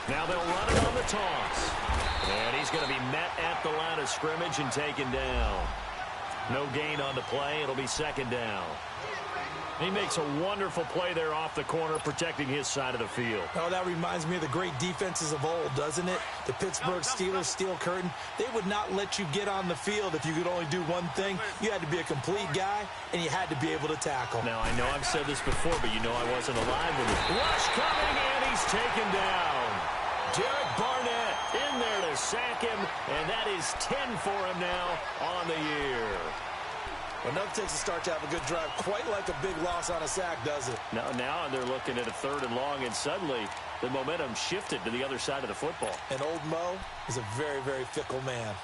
Now they'll run it on the toss. And he's going to be met at the line of scrimmage and taken down. No gain on the play. It'll be second down. He makes a wonderful play there off the corner, protecting his side of the field. Oh, that reminds me of the great defenses of old, doesn't it? The Pittsburgh Steelers steel curtain. They would not let you get on the field if you could only do one thing. You had to be a complete guy, and you had to be able to tackle. Now, I know I've said this before, but you know I wasn't alive when the rush coming, and he's taken down. Derek Barnett in there to sack him, and that is 10 for him now on the year. Enough takes a start to have a good drive, quite like a big loss on a sack, does it? Now they're looking at a 3rd and long, and suddenly the momentum shifted to the other side of the football. And old Mo is a very, very fickle man.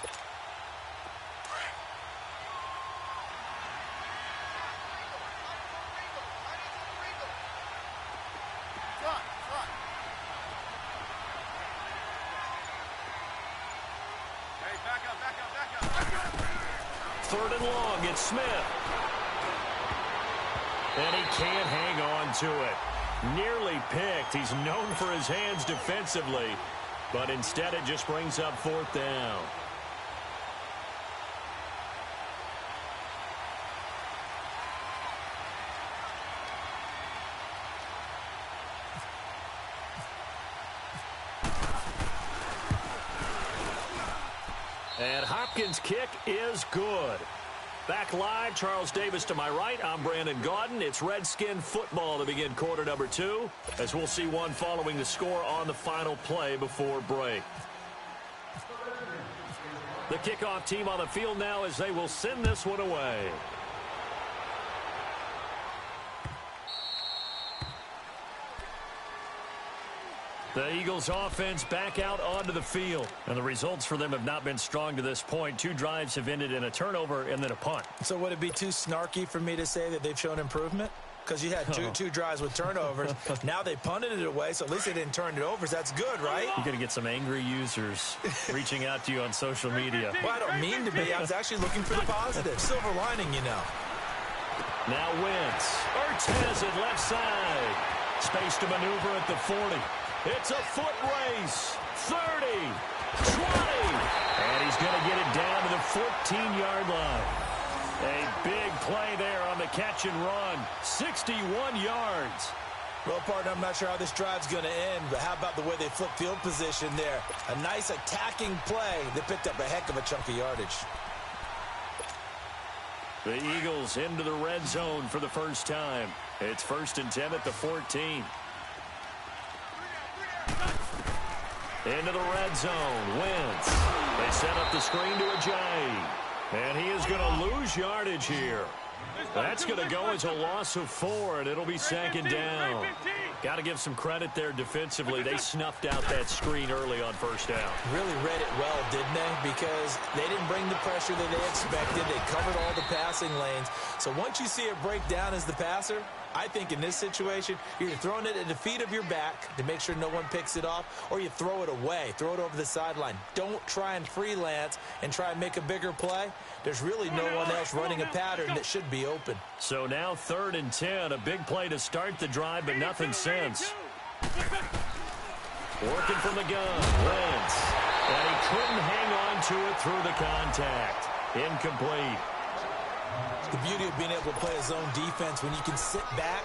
Third and long, it's Smith. And he can't hang on to it. Nearly picked. He's known for his hands defensively, but instead it just brings up 4th down. And Hopkins' kick is good. Back live, Charles Davis to my right. I'm Brandon Gaudin. It's Redskin football to begin quarter number 2, as we'll see one following the score on the final play before break. The kickoff team on the field now as they will send this one away. The Eagles offense back out onto the field. And the results for them have not been strong to this point. 2 drives have ended in a turnover and then a punt. So would it be too snarky for me to say that they've shown improvement? Because you had two drives with turnovers. Now they punted it away, so at least they didn't turn it over. So that's good, right? You're going to get some angry users reaching out to you on social media. Well, I don't mean to be. I was actually looking for the positive. Silver lining, you know. Now Wentz. Ertz has it left side. Space to maneuver at the 40. It's a foot race. 30, 20, and he's going to get it down to the 14-yard line. A big play there on the catch and run. 61 yards. Well, partner, I'm not sure how this drive's going to end, but how about the way they flip field position there? A nice attacking play that picked up a heck of a chunk of yardage. The Eagles into the red zone for the first time. It's 1st and 10 at the 14. Into the red zone. Wentz. They set up the screen to Ajayi. And he is going to lose yardage here. That's going to go as a loss of 4, and it'll be 2nd down. Got to give some credit there defensively. They snuffed out that screen early on 1st down. Really read it well, didn't they? Because they didn't bring the pressure that they expected. They covered all the passing lanes. So once you see it break down as the passer, I think in this situation, you're throwing it at the feet of your back to make sure no one picks it off, or you throw it away, throw it over the sideline. Don't try and freelance and try and make a bigger play. There's really no one else running a pattern that should be open. So now 3rd and 10, a big play to start the drive, but nothing since. Working from the gun, Wentz. And he couldn't hang on to it through the contact. Incomplete. The beauty of being able to play a zone defense when you can sit back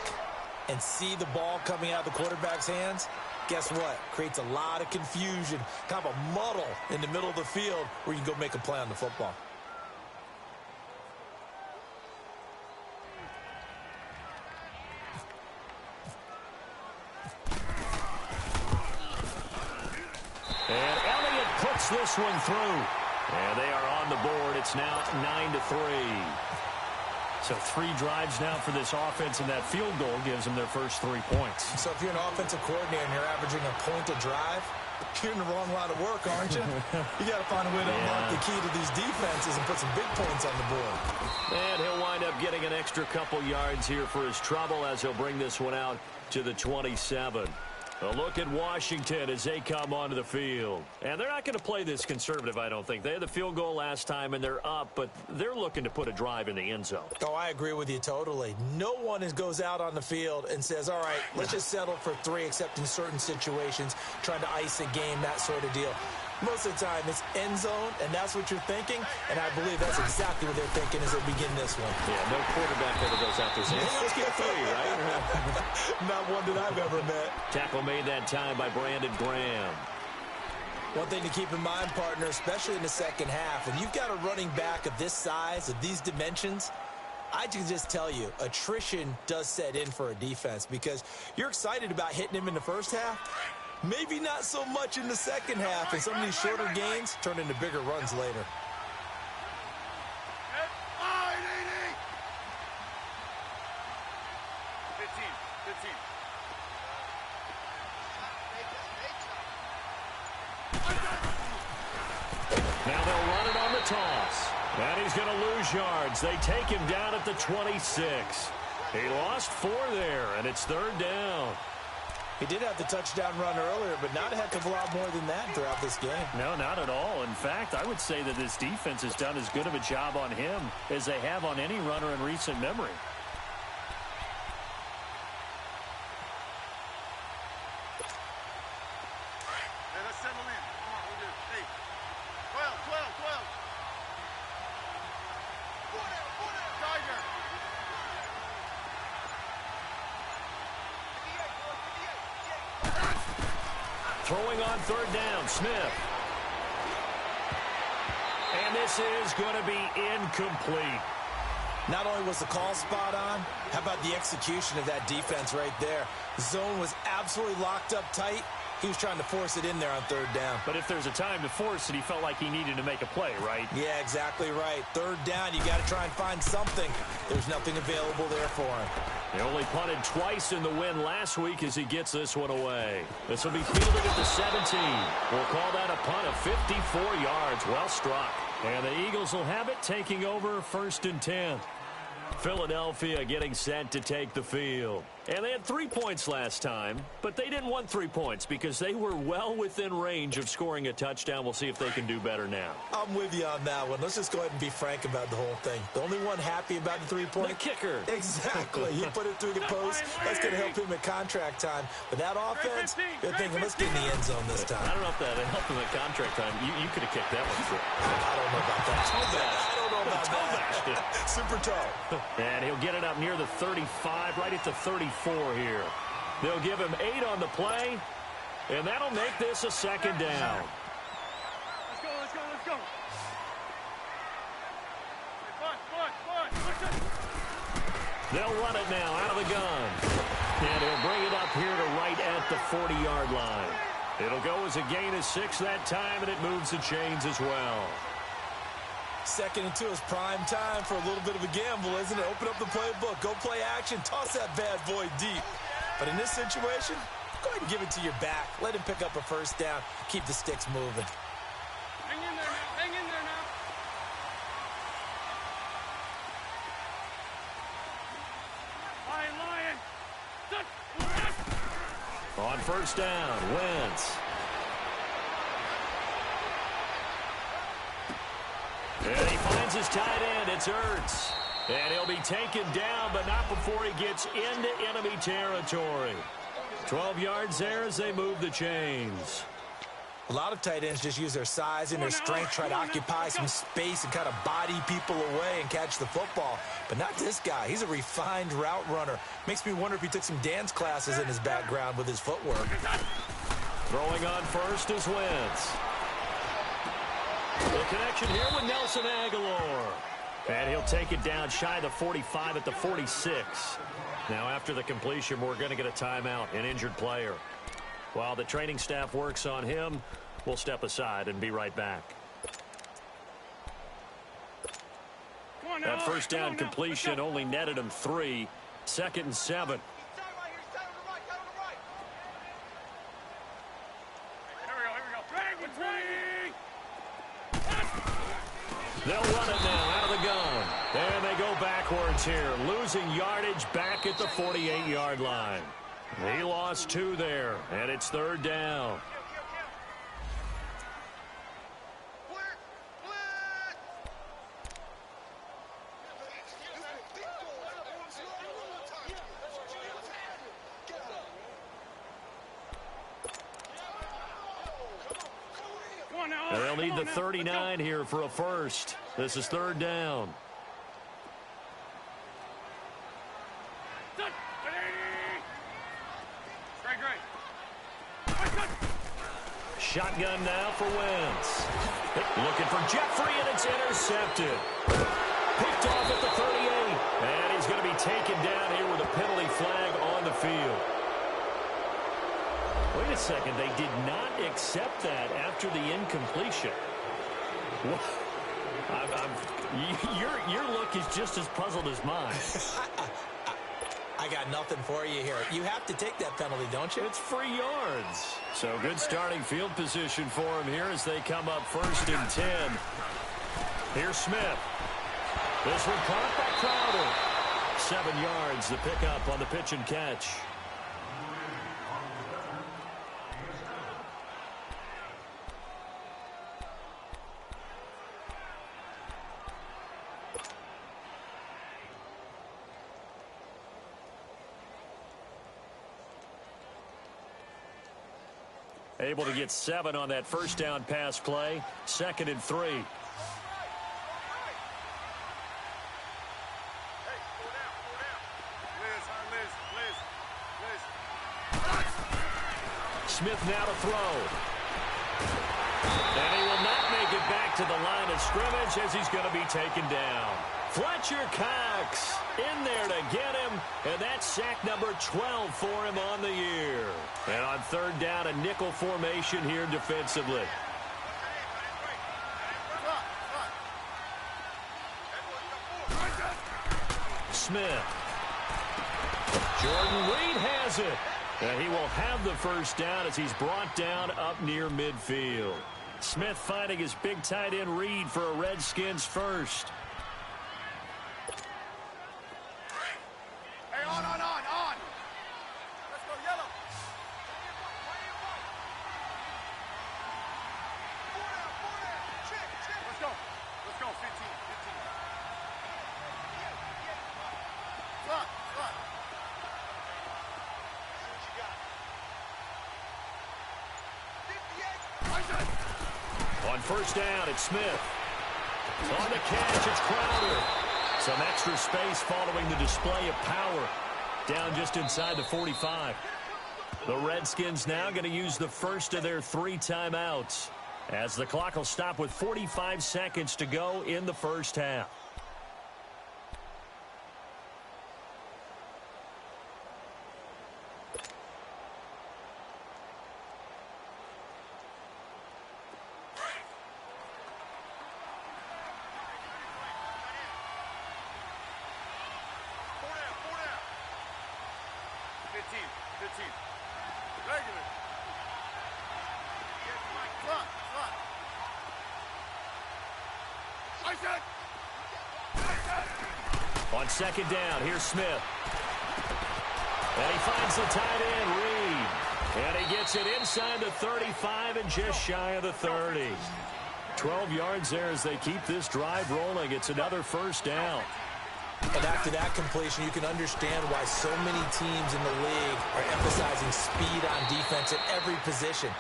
and see the ball coming out of the quarterback's hands, guess what? Creates a lot of confusion, kind of a muddle in the middle of the field where you can go make a play on the football. And Elliott puts this one through. And they are on the board. It's now 9-3. So 3 drives now for this offense, and that field goal gives them their first 3 points. So if you're an offensive coordinator and you're averaging a point a drive, you're in the wrong line of work, aren't you? You got to find a way to unlock the key to these defenses and put some big points on the board. And he'll wind up getting an extra couple yards here for his trouble as he'll bring this one out to the 27. A look at Washington as they come onto the field. And they're not going to play this conservative, I don't think. They had the field goal last time, and they're up, but they're looking to put a drive in the end zone. Oh, I agree with you totally. No one goes out on the field and says, all right, let's just settle for 3, except in certain situations, trying to ice a game, that sort of deal. Most of the time, it's end zone, and that's what you're thinking, and I believe that's exactly what they're thinking as they begin this one. Yeah, no quarterback ever goes out there saying, hey, let's get 3, right? Not one that I've ever met. Tackle made that time by Brandon Graham. One thing to keep in mind, partner, especially in the second half, when you've got a running back of this size, of these dimensions, I can just tell you, attrition does set in for a defense because you're excited about hitting him in the first half. Maybe not so much in the second half, and some of these shorter gains turn into bigger runs later. Now they'll run it on the toss. And he's going to lose yards. They take him down at the 26. He lost 4 there, and it's 3rd down. He did have the touchdown run earlier, but not a heck of a lot more than that throughout this game. No, not at all. In fact, I would say that this defense has done as good of a job on him as they have on any runner in recent memory. Throwing on 3rd down, Smith. And this is going to be incomplete. Not only was the call spot on, how about the execution of that defense right there? The zone was absolutely locked up tight. He was trying to force it in there on 3rd down. But if there's a time to force it, he felt like he needed to make a play, right? Yeah, exactly right. 3rd down, you got to try and find something. There's nothing available there for him. He only punted twice in the win last week as he gets this one away. This will be fielded at the 17. We'll call that a punt of 54 yards. Well struck. And the Eagles will have it, taking over 1st and 10. Philadelphia getting set to take the field. And they had 3 points last time, but they didn't want 3 points because they were well within range of scoring a touchdown. We'll see if they can do better now. I'm with you on that one. Let's just go ahead and be frank about the whole thing. The only one happy about the 3-point? The kicker. Exactly. He put it through the post. That's going to help him at contract time. But that offense, they're thinking, let's get in the end zone this time. I don't know if that helped him at contract time. You could have kicked that one through. I don't know about that. I don't know about that. Super tall. And he'll get it up near the 35, right at the 34 here. They'll give him 8 on the play, and that'll make this a 2nd down. Let's go. They'll run it now out of the gun. And he'll bring it up here to right at the 40-yard line. It'll go as a gain of 6 that time, and it moves the chains as well. 2nd and 2 is prime time for a little bit of a gamble, isn't it? Open up the playbook, go play action, toss that bad boy deep. But in this situation, go ahead and give it to your back. Let him pick up a 1st down, keep the sticks moving. Hang in there now. Lion. On 1st down, Wentz. And he finds his tight end. It's Ertz. And he'll be taken down, but not before he gets into enemy territory. 12 yards there as they move the chains. A lot of tight ends just use their size and their strength, try to occupy some space and kind of body people away and catch the football. But not this guy. He's a refined route runner. Makes me wonder if he took some dance classes in his background with his footwork. Throwing on 1st is Wentz. The connection here with Nelson Aguilar. And he'll take it down shy of the 45 at the 46. Now after the completion, we're going to get a timeout, an injured player. While the training staff works on him, we'll step aside and be right back. That 1st down completion only netted him 3. 2nd and 7. They'll run it now out of the gun. And they go backwards here, losing yardage back at the 48-yard line. He lost 2 there, and it's 3rd down. They'll need the 39 here for a first. This is 3rd down. Shotgun now for Wentz. Looking for Jeffrey, and it's intercepted. Picked off at the 38. And he's going to be taken down here with a penalty flag on the field. Wait a second. They did not accept that after the incompletion. Your look is just as puzzled as mine. I got nothing for you here. You have to take that penalty, don't you? It's free yards. So good starting field position for him here as they come up 1st and 10. Here's Smith. This one caught by Crowder. 7 yards, the pickup on the pitch and catch. Able to get 7 on that 1st down pass play. 2nd and 3. Smith now to throw. And he will not make it back to the line of scrimmage as he's going to be taken down. Fletcher Cox in there to get him, and that's sack number 12 for him on the year. And on 3rd down, a nickel formation here defensively. Smith. Jordan Reed has it. And he will have the 1st down as he's brought down up near midfield. Smith finding his big tight end Reed for a Redskins first. Hey, on. Let's go, yellow. Let's go, 15. Look. On 1st down, it's Smith. On the catch, it's Crowder. Some extra space following the display of power. Down just inside the 45. The Redskins now going to use the first of their 3 timeouts, as the clock will stop with 45 seconds to go in the 1st half. On 2nd down, here's Smith. And he finds the tight end, Reed. And he gets it inside the 35 and just shy of the 30. 12 yards there as they keep this drive rolling. It's another 1st down. And after that completion, you can understand why so many teams in the league are emphasizing speed on defense at every position.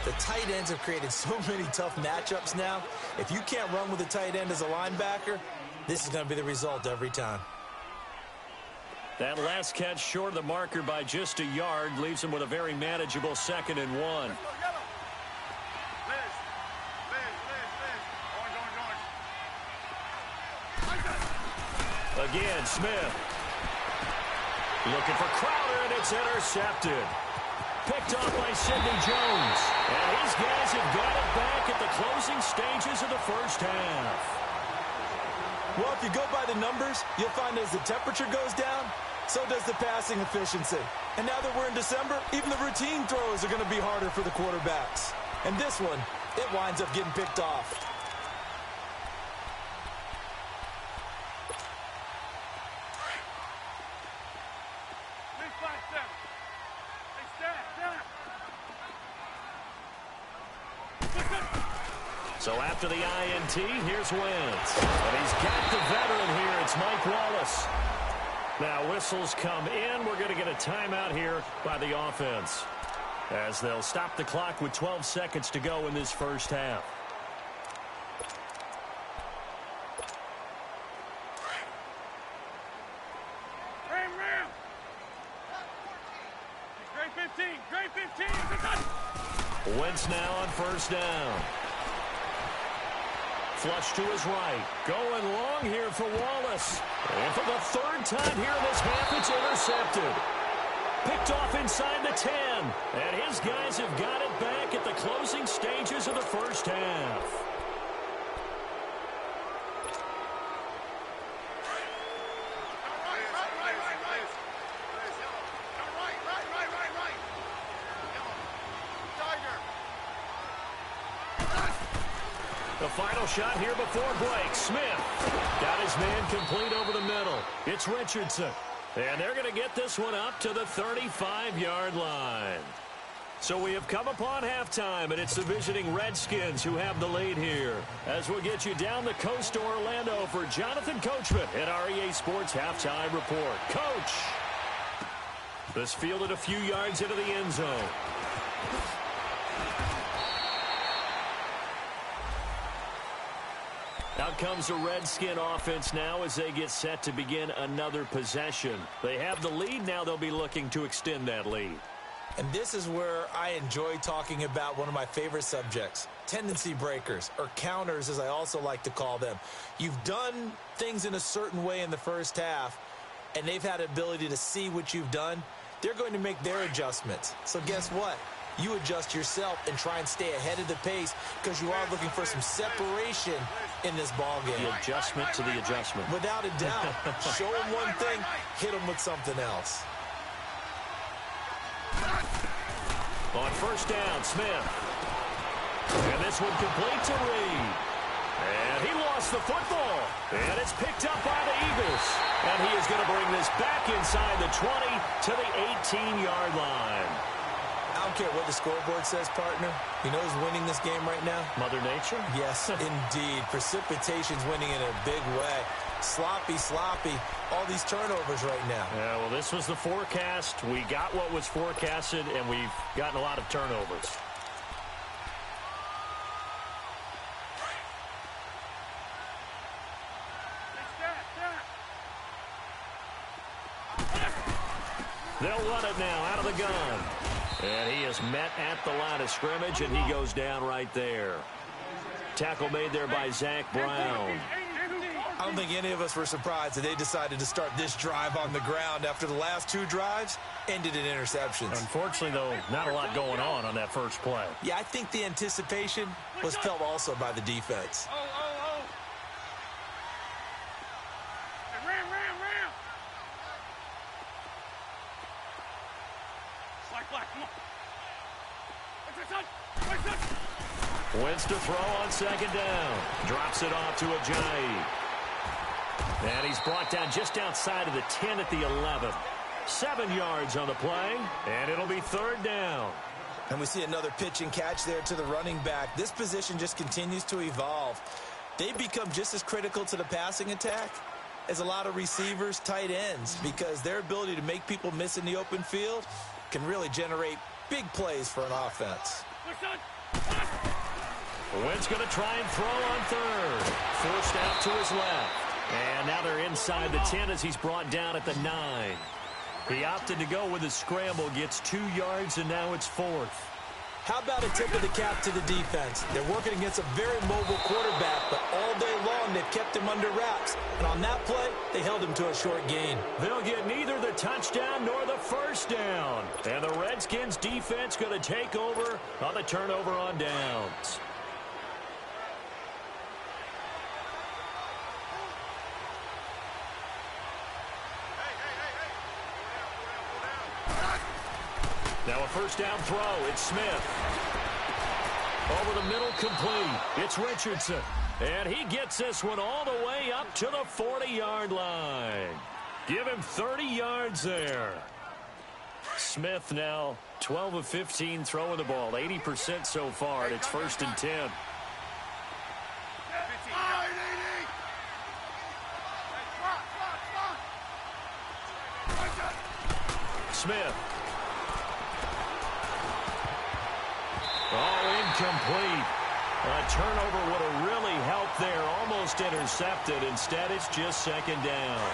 The tight ends have created so many tough matchups now. If you can't run with a tight end as a linebacker, this is going to be the result every time. That last catch short of the marker by just a yard leaves him with a very manageable 2nd and 1. Again, Smith. Looking for Crowder, and it's intercepted. Picked off by Sidney Jones. And his guys have got it back at the closing stages of the 1st half. Well, if you go by the numbers, you'll find as the temperature goes down, so does the passing efficiency. And now that we're in December, even the routine throws are going to be harder for the quarterbacks. And this one, it winds up getting picked off. So after the INT, here's Wentz. And he's got the veteran here. It's Mike Wallace. Now whistles come in. We're going to get a timeout here by the offense, as they'll stop the clock with 12 seconds to go in this first half. Wentz now on first down. Flush to his right. Going long here for Wallace. And for the third time here in this half, it's intercepted. Picked off inside the 10. And his guys have got it back at the closing stages of the first half. The final shot here before break. Smith got his man complete over the middle. It's Richardson. And they're going to get this one up to the 35-yard line. So we have come upon halftime, and it's the visiting Redskins who have the lead here. As we'll get you down the coast to Orlando for Jonathan Coachman at our EA Sports Halftime Report. Coach! This fielded a few yards into the end zone. Out comes the Redskin offense now as they get set to begin another possession. They have the lead. Now they'll be looking to extend that lead. And this is where I enjoy talking about one of my favorite subjects, tendency breakers, or counters as I also like to call them. You've done things in a certain way in the first half, and they've had the ability to see what you've done. They're going to make their adjustments. So guess what? You adjust yourself and try and stay ahead of the pace because you are looking for some separation in this ball game. The adjustment to the adjustment. Without a doubt. Show them one thing, hit them with something else. On first down, Smith. And this one complete to Reed. And he lost the football. And it's picked up by the Eagles. And he is going to bring this back inside the 20 to the 18-yard line. I don't care what the scoreboard says, partner. You know who's winning this game right now? Mother Nature? Yes, indeed. Precipitation's winning in a big way. Sloppy, all these turnovers right now. Yeah, well, this was the forecast. We got what was forecasted, and we've gotten a lot of turnovers. They'll run it now out of the gun. And he is met at the line of scrimmage, and he goes down right there. Tackle made there by Zach Brown. I don't think any of us were surprised that they decided to start this drive on the ground after the last two drives ended in interceptions. Unfortunately, though, not a lot going on that first play. Yeah, I think the anticipation was felt also by the defense. Wentz to throw on second down. Drops it off to Ajayi. And he's brought down just outside of the 10 at the 11. 7 yards on the play, and it'll be third down. And we see another pitch and catch there to the running back. This position just continues to evolve. They become just as critical to the passing attack as a lot of receivers, tight ends, because their ability to make people miss in the open field can really generate big plays for an offense. Wentz going to try and throw on third. Forced out to his left. And now they're inside the 10 as he's brought down at the 9. He opted to go with a scramble, gets 2 yards, and now it's fourth. How about a tip of the cap to the defense? They're working against a very mobile quarterback, but all day long they've kept him under wraps. And on that play, they held him to a short gain. They'll get neither the touchdown nor the first down. And the Redskins defense going to take over on the turnover on downs. Now a first down throw. It's Smith. Over the middle, complete. It's Richardson. And he gets this one all the way up to the 40-yard line. Give him 30 yards there. Smith now 12 of 15 throwing the ball. 80% so far, and it's 1st and 10. Smith. Oh, incomplete. A turnover would have really helped there. Almost intercepted. Instead, it's just second down.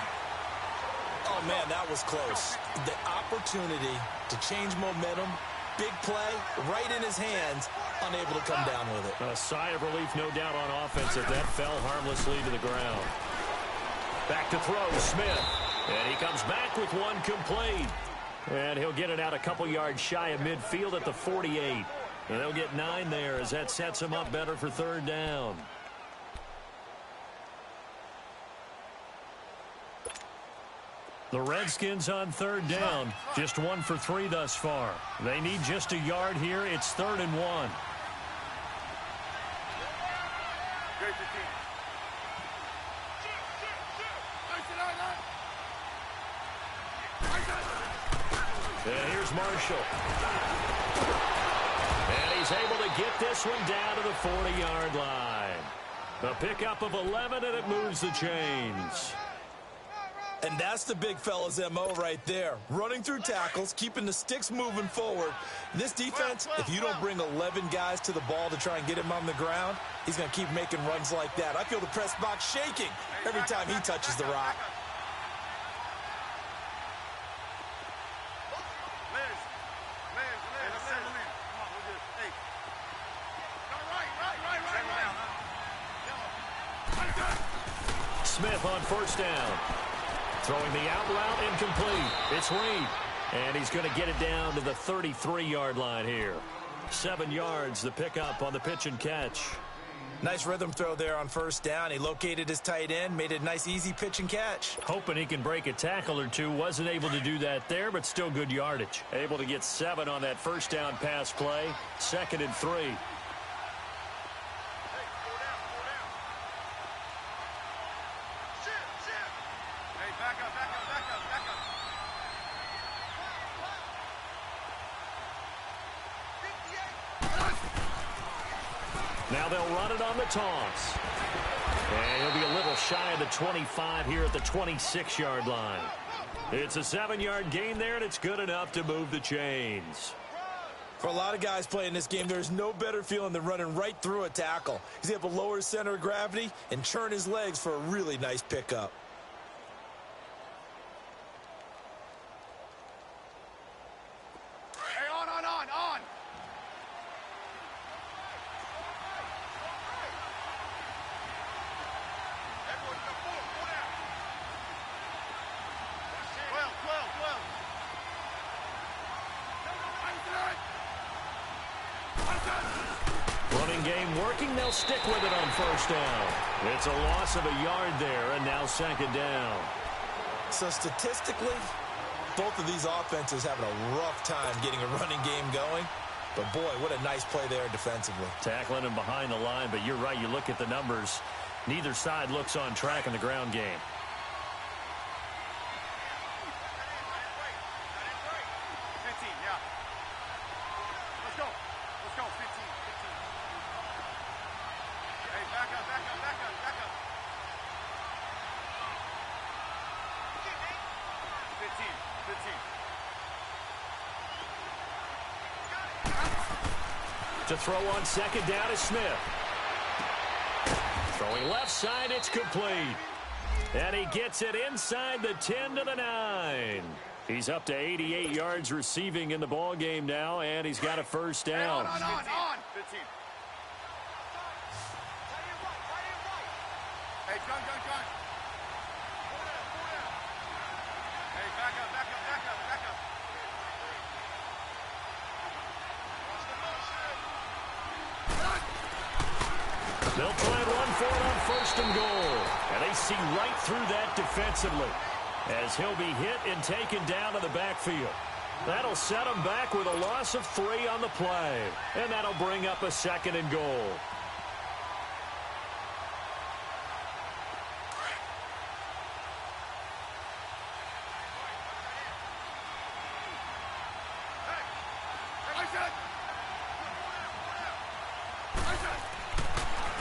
Oh, man, that was close. The opportunity to change momentum, big play, right in his hands, unable to come down with it. A sigh of relief, no doubt, on offense if that fell harmlessly to the ground. Back to throw, Smith. And he comes back with one complete. And he'll get it out a couple yards shy of midfield at the 48. And they'll get 9 there as that sets him up better for third down. The Redskins on third down. Just 1 for 3 thus far. They need just a yard here. It's 3rd and 1. And here's Marshall. And he's able to get this one down to the 40-yard line. A pickup of 11, and it moves the chains. And that's the big fella's M.O. right there. Running through tackles, keeping the sticks moving forward. This defense, if you don't bring 11 guys to the ball to try and get him on the ground, he's going to keep making runs like that. I feel the press box shaking every time he touches the rock. Smith on first down. Throwing the out route, incomplete. It's Reed. And he's going to get it down to the 33-yard line here. 7 yards, the pickup on the pitch and catch. Nice rhythm throw there on first down. He located his tight end, made it a nice, easy pitch and catch. Hoping he can break a tackle or two. Wasn't able to do that there, but still good yardage. Able to get 7 on that first down pass play. 2nd and 3. Now they'll run it on the toss. And he'll be a little shy of the 25 here at the 26-yard line. It's a 7-yard gain there, and it's good enough to move the chains. For a lot of guys playing this game, there's no better feeling than running right through a tackle. He's able to lower his center of gravity and churn his legs for a really nice pickup. On. Running game working. They'll stick with it on first down. It's a loss of a yard there, and now 2nd down. So statistically, both of these offenses having a rough time getting a running game going. But, boy, what a nice play there defensively. Tackling him behind the line, but you're right. You look at the numbers. Neither side looks on track in the ground game. To throw on 2nd down is Smith. Throwing left side, it's complete. And he gets it inside the 10 to the 9. He's up to 88 yards receiving in the ball game now, and he's got a first down. On. 15. Hey, gun. Hey, back up. They'll try and run for it on 1st and goal. And they see right through that defensively as he'll be hit and taken down to the backfield. That'll set him back with a loss of 3 on the play. And that'll bring up a 2nd and goal.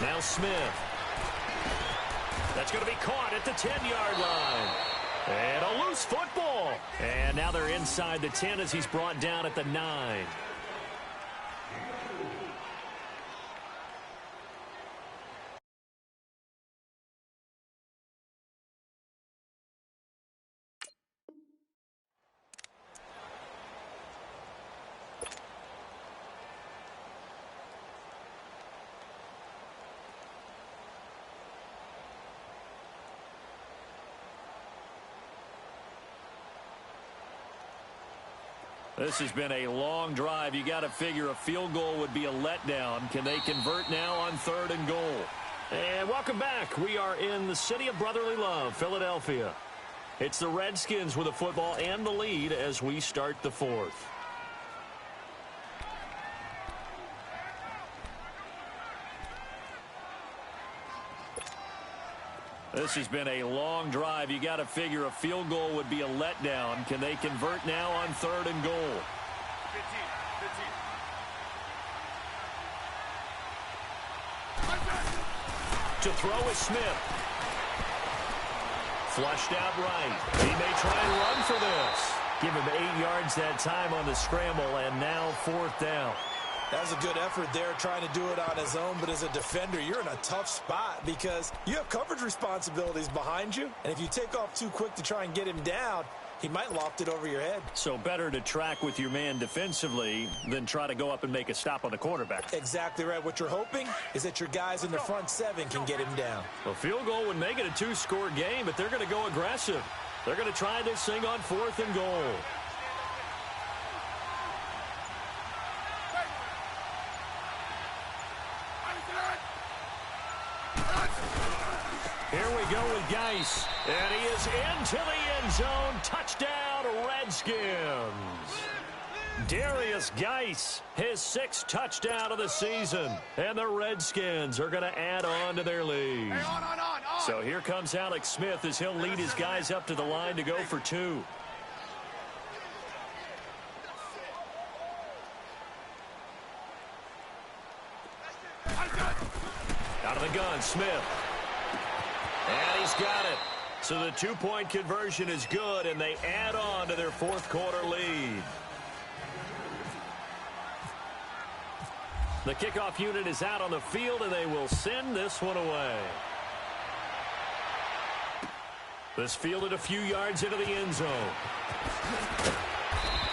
Now Smith. That's going to be caught at the 10-yard line. And a loose football. And now they're inside the 10 as he's brought down at the 9. This has been a long drive. You got to figure a field goal would be a letdown. Can they convert now on 3rd and goal? And welcome back. We are in the city of brotherly love, Philadelphia. It's the Redskins with the football and the lead as we start the 4th. This has been a long drive. You got to figure a field goal would be a letdown. Can they convert now on 3rd and goal? 15. To throw is Smith. Flushed out right. He may try and run for this. Give him 8 yards that time on the scramble, and now 4th down. That was a good effort there trying to do it on his own, but as a defender, you're in a tough spot because you have coverage responsibilities behind you, and if you take off too quick to try and get him down, he might loft it over your head. So better to track with your man defensively than try to go up and make a stop on the quarterback. Exactly right. What you're hoping is that your guys in the front 7 can get him down. A field goal would make it a 2-score game, but they're going to go aggressive. They're going to try this thing on 4th and goal. Here we go with Geis, and he is into the end zone. Touchdown, Redskins. Darius Geis, his 6th touchdown of the season, and the Redskins are going to add on to their lead. Hey, on. So here comes Alex Smith as he'll lead his guys up to the line to go for 2. Out of the gun, Smith. And he's got it. So the 2-point conversion is good, and they add on to their 4th quarter lead. The kickoff unit is out on the field, and they will send this one away. This fielded a few yards into the end zone.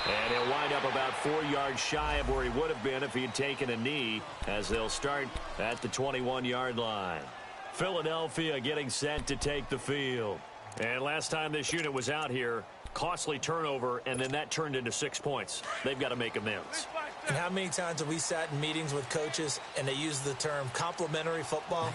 And he'll wind up about 4 yards shy of where he would have been if he had taken a knee, as they'll start at the 21-yard line. Philadelphia getting set to take the field. And last time this unit was out here, costly turnover, and then that turned into 6 points. They've got to make amends. And how many times have we sat in meetings with coaches and they use the term complementary football?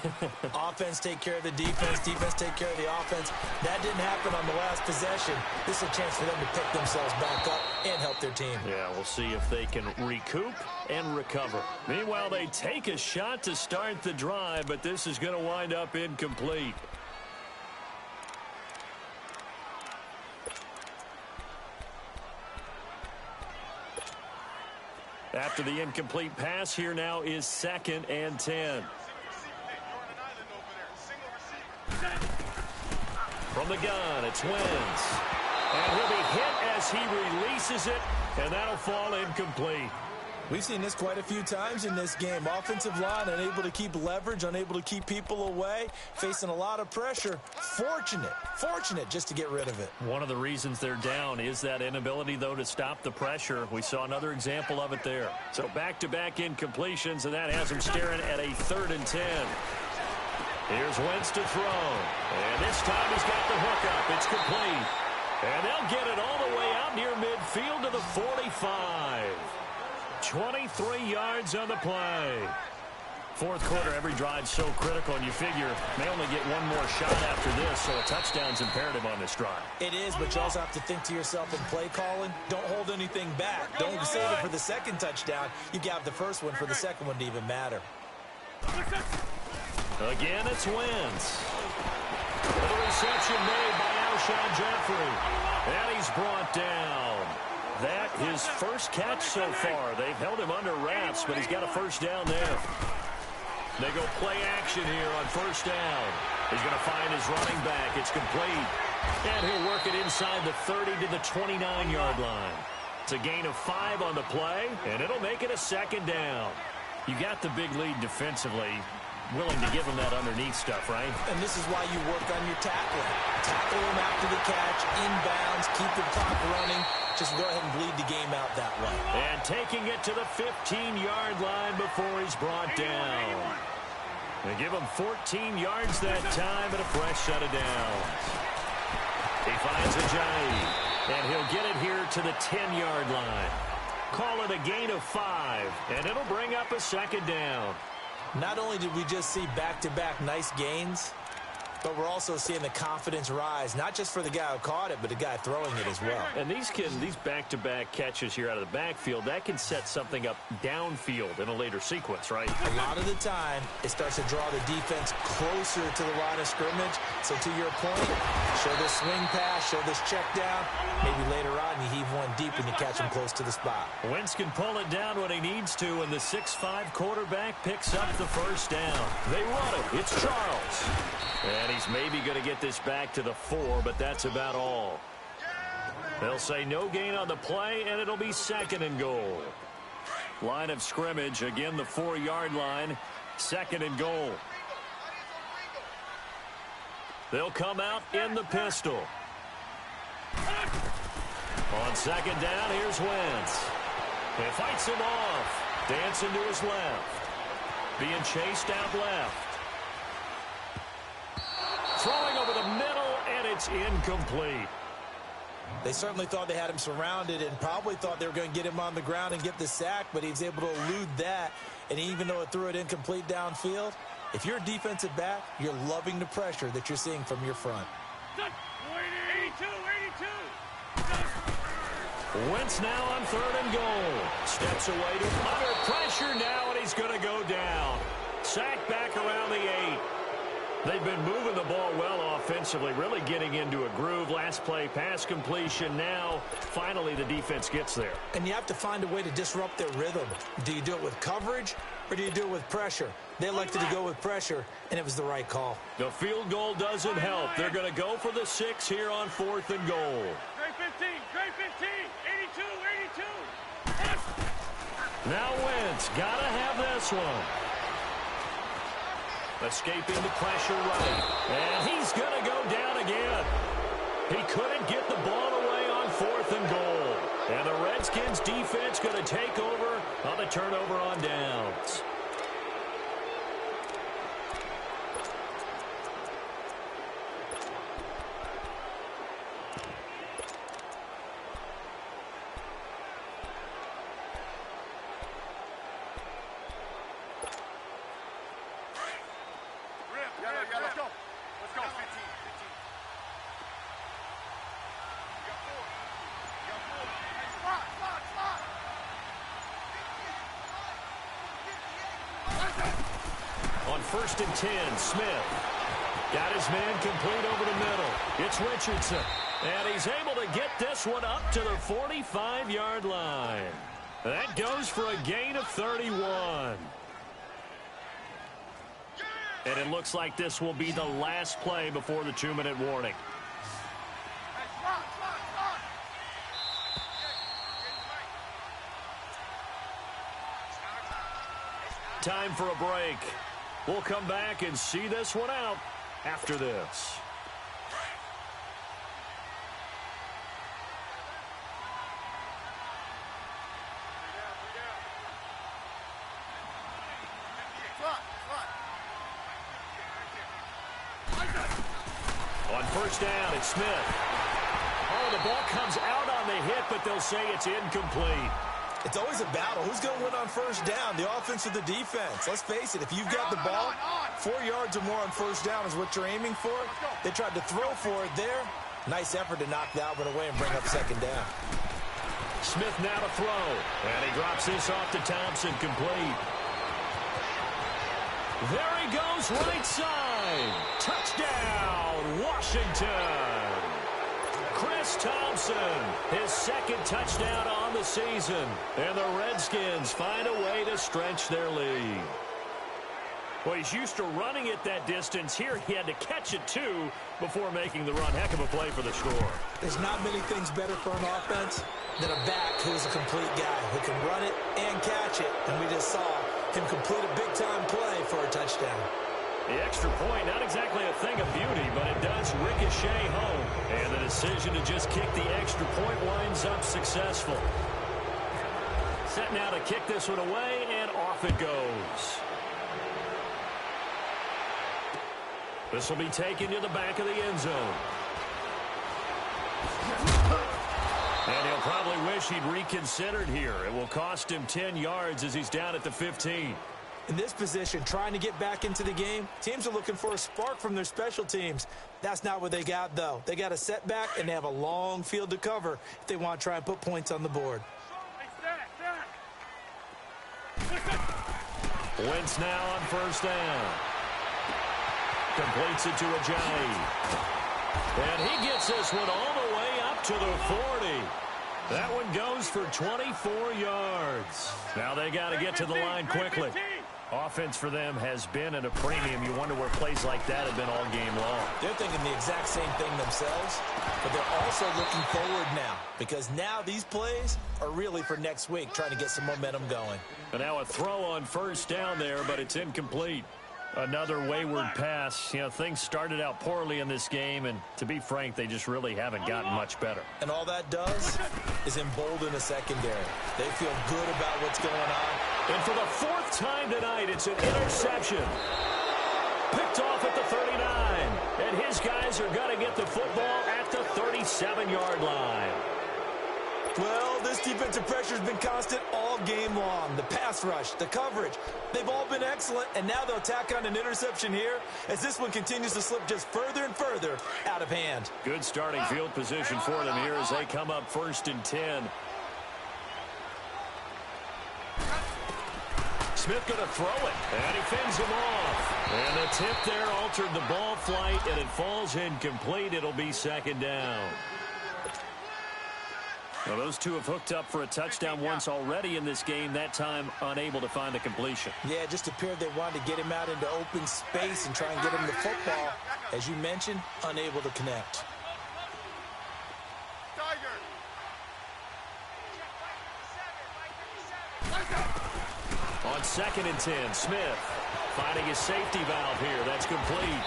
Offense take care of the defense, defense take care of the offense. That didn't happen on the last possession. This is a chance for them to pick themselves back up and help their team. Yeah, we'll see if they can recoup and recover. Meanwhile, they take a shot to start the drive, but this is going to wind up incomplete. After the incomplete pass, here now is 2nd and 10. From the gun, it's Wentz. And he'll be hit as he releases it, and that'll fall incomplete. We've seen this quite a few times in this game. Offensive line unable to keep leverage, unable to keep people away, facing a lot of pressure. Fortunate just to get rid of it. One of the reasons they're down is that inability, though, to stop the pressure. We saw another example of it there. So back-to-back incompletions, and that has them staring at a 3rd and 10. Here's Wentz to throw. And this time he's got the hook up. It's complete. And they'll get it all the way out near midfield to the 45. 23 yards on the play. 4th quarter, every drive's so critical, and you figure may only get one more shot after this, so a touchdown's imperative on this drive. It is, but you also have to think to yourself in play calling, don't hold anything back. Don't save it for the 2nd touchdown. You got the 1st one for the 2nd one to even matter. Again, it's Wentz. The reception made by Alshon Jeffrey, and he's brought down. That his first catch so far. They've held him under wraps, but he's got a 1st down there. They go play action here on 1st down. He's going to find his running back. It's complete. And he'll work it inside the 30 to the 29-yard line. It's a gain of 5 on the play, and it'll make it a second down. You got the big lead defensively, willing to give him that underneath stuff, right? And this is why you work on your tackling. Tackle him after the catch, inbounds, keep the clock running. Just go ahead and bleed the game out that way. And taking it to the 15-yard line before he's brought down. They give him 14 yards that time and a fresh set of downs. He finds Ajayi, and he'll get it here to the 10-yard line. Call it a gain of 5, and it'll bring up a second down. Not only did we just see back-to-back nice gains, but we're also seeing the confidence rise, not just for the guy who caught it, but the guy throwing it as well. And these back-to-back catches here out of the backfield, that can set something up downfield in a later sequence, right? A lot of the time, it starts to draw the defense closer to the line of scrimmage. So to your point, show this swing pass, show this check down. Maybe later on, you heave one deep when you catch him close to the spot. Wentz can pull it down when he needs to, and the 6'5" quarterback picks up the first down. They run it. It's Charles. And he's maybe going to get this back to the 4, but that's about all. They'll say no gain on the play, and it'll be second and goal. Line of scrimmage, again the 4-yard line, second and goal. They'll come out in the pistol. On second down, here's Wentz. He fights him off. Dancing to his left. Being chased out left. Throwing over the middle, and it's incomplete. They certainly thought they had him surrounded and probably thought they were going to get him on the ground and get the sack, but he was able to elude that. And even though it threw it incomplete downfield, if you're a defensive back, you're loving the pressure that you're seeing from your front. 82. Wentz now on third and goal. Steps away to under pressure now, and he's going to go down. Sacked back around the 8. They've been moving the ball well offensively, really getting into a groove. Last play, pass completion. Now, finally, the defense gets there. And you have to find a way to disrupt their rhythm. Do you do it with coverage, or do you do it with pressure? They elected to go with pressure, and it was the right call. The field goal doesn't help. They're going to go for the 6 here on fourth and goal. Trey 15, 82. Now Wentz, got to have this one. Escaping the pressure right. And he's going to go down again. He couldn't get the ball away on fourth and goal. And the Redskins defense going to take over on the turnover on downs. Let's go. 15. On first and 10, Smith got his man complete over the middle. It's Richardson. And he's able to get this one up to the 45-yard line. That goes for a gain of 31. And it looks like this will be the last play before the 2-minute warning. Time for a break. We'll come back and see this one out after this. On first down, it's Smith. Oh, the ball comes out on the hit, but they'll say it's incomplete. It's always a battle. Who's going to win on first down, the offense or the defense? Let's face it, if you've got the ball, 4 yards or more on first down is what you're aiming for. They tried to throw for it there. Nice effort to knock that one away and bring up second down. Smith now to throw. And he drops this off to Thompson, complete. There he goes, right side. Touchdown, Washington. Chris Thompson, his second touchdown on the season. And the Redskins find a way to stretch their lead. Well, he's used to running it that distance. Here he had to catch it, too, before making the run. Heck of a play for the score. There's not many things better for an offense than a back who's a complete guy who can run it and catch it. And we just saw him complete a big-time play for a touchdown. The extra point, not exactly a thing of beauty, but it does ricochet home. And the decision to just kick the extra point winds up successful. Set now to kick this one away, and off it goes. This will be taken to the back of the end zone. And he'll probably wish he'd reconsidered here. It will cost him 10 yards as he's down at the 15. In this position, trying to get back into the game, teams are looking for a spark from their special teams. That's not what they got, though. They got a setback, and they have a long field to cover if they want to try and put points on the board. Wentz now on first down. Completes it to Ajayi. And he gets this one all the way up to the 40. That one goes for 24 yards. Now they got to get to the line quickly. Offense for them has been at a premium. You wonder where plays like that have been all game long. They're thinking the exact same thing themselves, but they're also looking forward now because now these plays are really for next week, trying to get some momentum going. And now a throw on first down there, but it's incomplete. Another wayward pass. You know, things started out poorly in this game, and to be frank, they just really haven't gotten much better. And all that does is embolden a secondary. They feel good about what's going on. And for the fourth time tonight, it's an interception. Picked off at the 39. And his guys are going to get the football at the 37-yard line. Well, this defensive pressure has been constant all game long. The pass rush, the coverage, they've all been excellent, and now they'll tack on an interception here as this one continues to slip just further and further out of hand. Good starting field position for them here as they come up 1st and 10. Smith going to throw it, and he fends him off. And the tip there altered the ball flight, and it falls incomplete. It'll be 2nd down. Well, those two have hooked up for a touchdown once already in this game, that time unable to find a completion. Yeah, it just appeared they wanted to get him out into open space and try and get him the football. As you mentioned, unable to connect. On 2nd and 10, Smith finding his safety valve here. That's complete.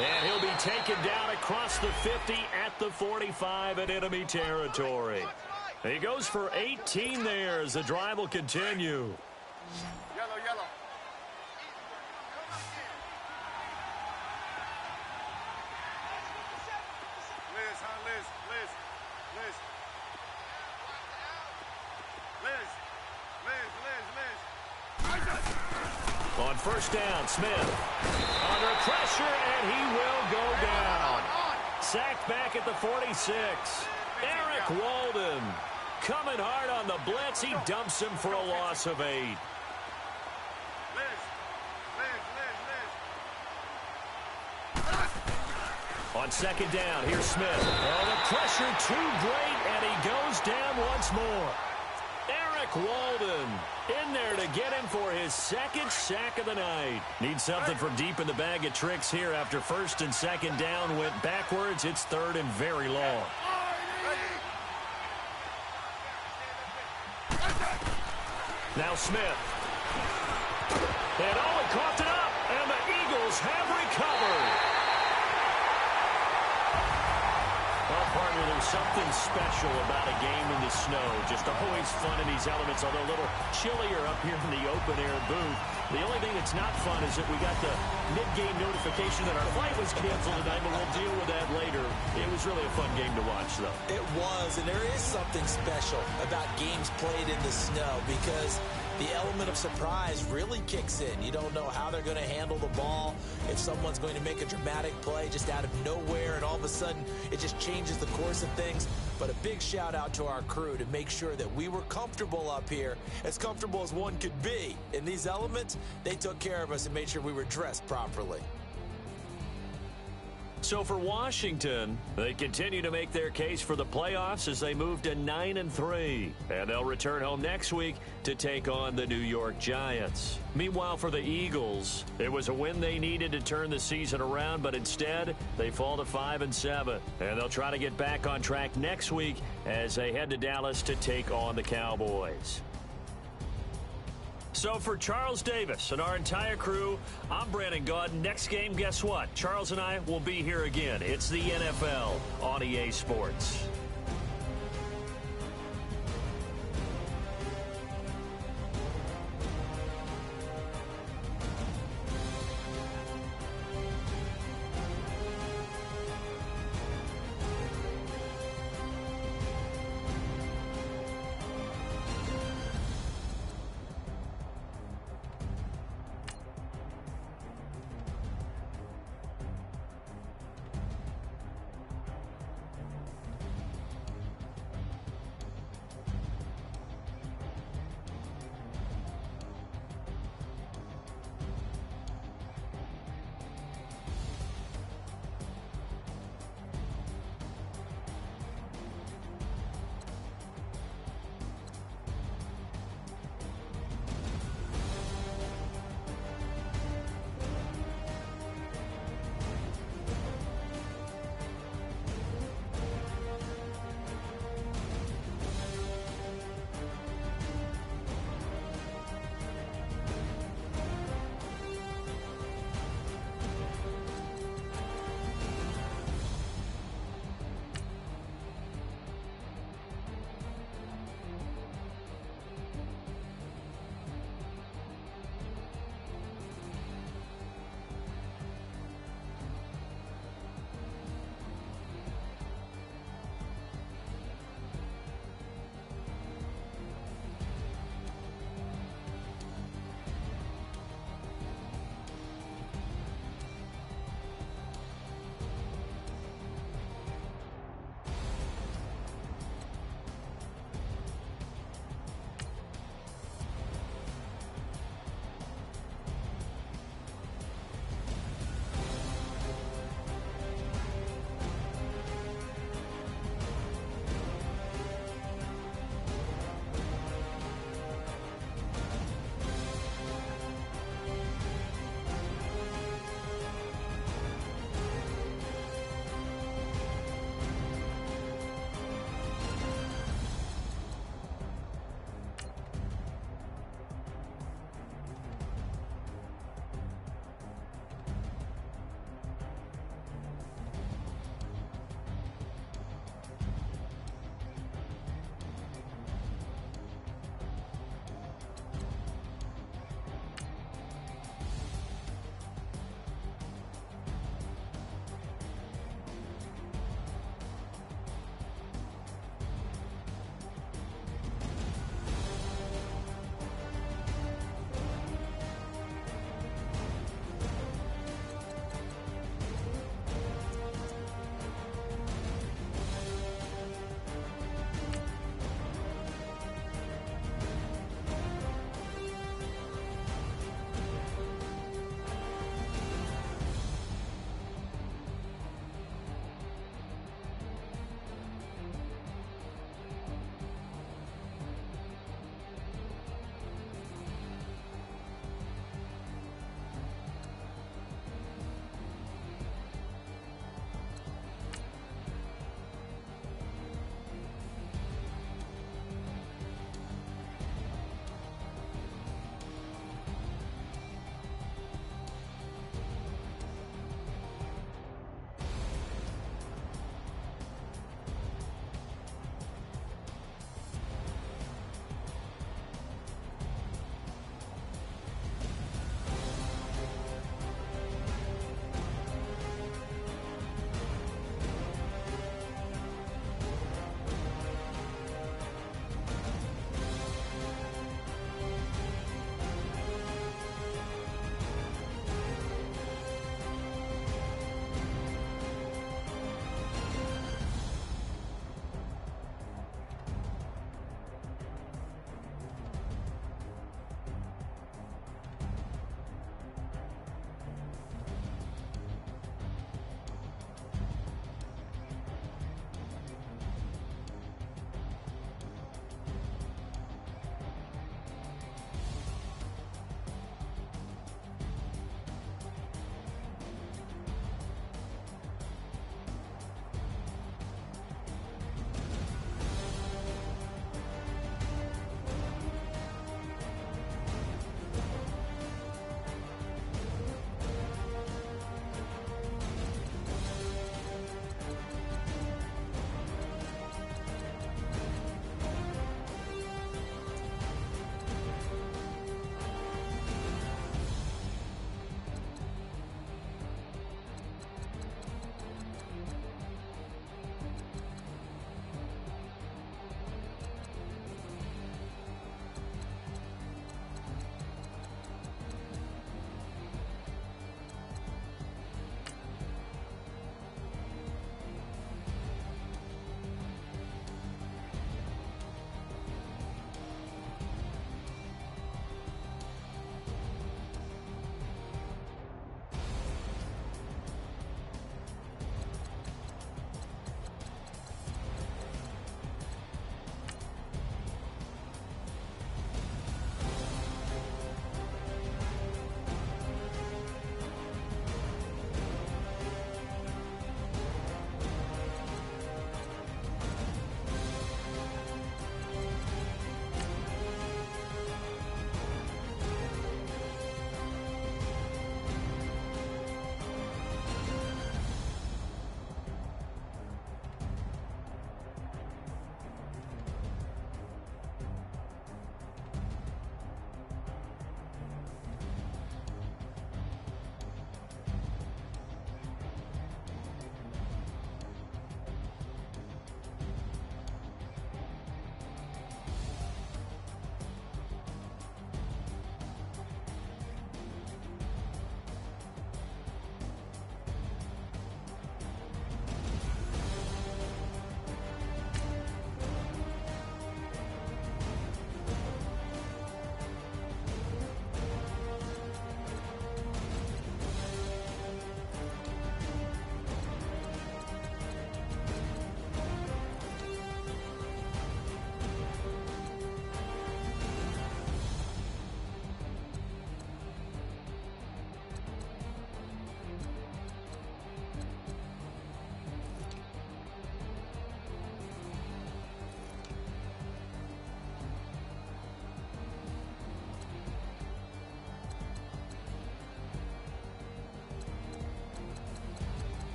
And he'll be taken down across the 50 at the 45 in enemy territory. He goes for 18 there as the drive will continue. Yellow. Liz. On first down, Smith under pressure, and he will go down. Sacked back at the 46. Eric Walden coming hard on the blitz. He dumps him for a loss of 8. On 2nd down, here's Smith. Oh, the pressure too great, and he goes down once more. Eric Walden in there to get him for his 2nd sack of the night. Needs something from deep in the bag of tricks here after 1st and 2nd down went backwards. It's 3rd and very long. Now Smith. And he coughed it up, and the Eagles have recovered. Well, partner, there's something special about a game in the snow. Just always fun in these elements, although a little chillier up here in the open-air booth. The only thing that's not fun is that we got the mid-game notification that our flight was canceled tonight, but we'll deal with that later. It was really a fun game to watch, though. It was, and there is something special about games played in the snow because the element of surprise really kicks in. You don't know how they're going to handle the ball, if someone's going to make a dramatic play just out of nowhere, and all of a sudden it just changes the course of things. But a big shout out to our crew to make sure that we were comfortable up here, as comfortable as one could be. In these elements, they took care of us and made sure we were dressed properly. So for Washington, they continue to make their case for the playoffs as they move to 9-3. And they'll return home next week to take on the New York Giants. Meanwhile, for the Eagles, it was a win they needed to turn the season around, but instead, they fall to 5-7. And they'll try to get back on track next week as they head to Dallas to take on the Cowboys. So for Charles Davis and our entire crew, I'm Brandon Gaudin. Next game, guess what? Charles and I will be here again. It's the NFL on EA Sports.